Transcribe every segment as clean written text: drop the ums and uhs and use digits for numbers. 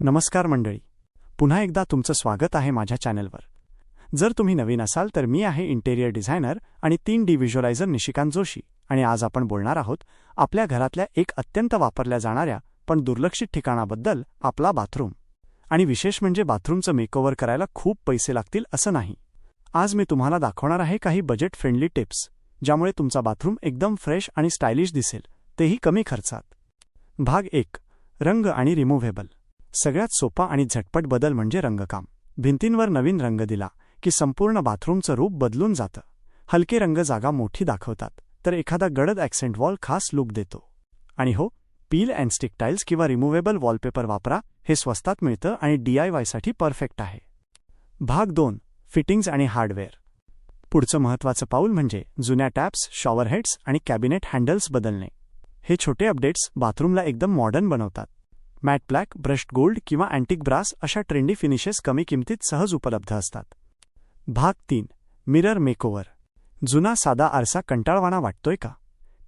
नमस्कार मंडळी, पुन्हा एकदा तुमचं स्वागत आहे माझ्या चॅनलवर. जर तुम्ही नवीन असाल तर मी आहे इंटेरियर डिझायनर आणि 3D व्हिज्युअलायझर निशिकांत जोशी. आणि आज आपण बोलणार आहोत आपल्या घरातल्या एक अत्यंत वापरल्या जाणाऱ्या पण दुर्लक्षित ठिकाणाबद्दल, आपला बाथरूम. आणि विशेष म्हणजे बाथरूमचं मेकओव्हर करायला खूप पैसे लागतील असं नाही. आज मी तुम्हाला दाखवणार आहे काही बजेट फ्रेंडली टिप्स, ज्यामुळे तुमचा बाथरूम एकदम फ्रेश आणि स्टायलिश दिसेल, तेही कमी खर्चात. भाग 1. रंग आणि रिमूव्हेबल. सगळ्यात सोपा आणि झटपट बदल म्हणजे रंगकाम. भिंतींवर नवीन रंग दिला की संपूर्ण बाथरूमचं रूप बदलून जातं. हलके रंग जागा मोठी दाखवतात, तर एखादा गडद ॲक्सेंट वॉल खास लुक देतो. आणि हो, पील अँड स्टिक टाईल्स किंवा रिमूव्हेबल वॉलपेपर वापरा. हे स्वस्तात मिळतं आणि DIYसाठी परफेक्ट आहे. भाग 2. फिटिंग्ज आणि हार्डवेअर. पुढचं महत्त्वाचं पाऊल म्हणजे जुन्या टॅप्स, शॉवर हेड्स आणि कॅबिनेट हँडल्स बदलणे. हे छोटे अपडेट्स बाथरूमला एकदम मॉडर्न बनवतात. मॅट ब्लॅक, ब्रश्ड गोल्ड किंवा अँटिक ब्रास अशा ट्रेंडी फिनिशेस कमी किमतीत सहज उपलब्ध असतात. भाग 3. Mirror makeover. जुना साधा आरसा कंटाळवाणा वाटतोय का?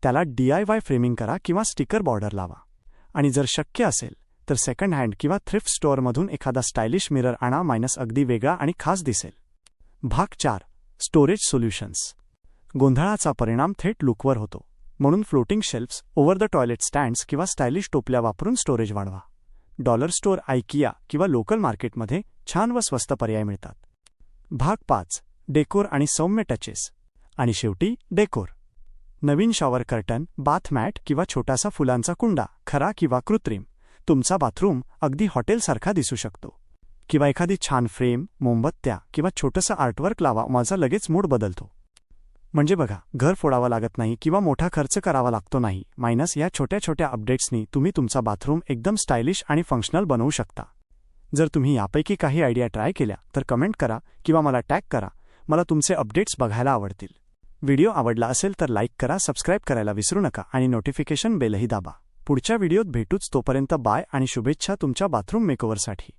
त्याला DIY फ्रेमिंग करा किंवा स्टिकर बॉर्डर लावा. आणि जर शक्य असेल तर सेकंड हँड किंवा थ्रिफ्ट स्टोअरमधून एखादा स्टायलिश मिरर आणा. अगदी वेगळा आणि खास दिसेल. भाग 4. Storage solutions. गोंधळाचा परिणाम थेट लुकवर होतो, म्हणून floating shelves, over the toilet stands किंवा स्टायलिश टोपल्या वापरून स्टोरेज वाढवा. डॉलर स्टोअर, IKEA किंवा लोकल मार्केटमध्ये छान व स्वस्त पर्याय मिळतात. भाग 5. डेकोर आणि सौम्य टचेस. आणि शेवटी डेकोर. नवीन शॉवर कर्टन, बाथ मॅट किंवा छोटासा फुलांचा कुंडा, खरा किंवा कृत्रिम, तुमचा बाथरूम अगदी हॉटेलसारखा दिसू शकतो. किंवा एखादी छान फ्रेम, मोमबत्त्या किंवा छोटंसं आर्टवर्क लावा. माझा लगेच मूड बदलतो. म्हणजे बघा, घर फोडावं लागत नाही किंवा मोठा खर्च करावा लागतो नाही. या छोट्या छोट्या अपडेट्सनी तुम्ही तुमचा बाथरूम एकदम स्टायलिश आणि फंक्शनल बनवू शकता. जर तुम्ही यापैकी काही आयडिया ट्राय केल्या तर कमेंट करा किंवा मला टॅग करा. मला तुमचे अपडेट्स बघायला आवडतील. व्हिडिओ आवडला असेल तर लाईक करा, सबस्क्राईब करायला विसरू नका आणि नोटिफिकेशन बेलही दाबा. पुढच्या व्हिडिओत भेटूच. तोपर्यंत बाय आणि शुभेच्छा तुमच्या बाथरूम मेकओव्हरसाठी.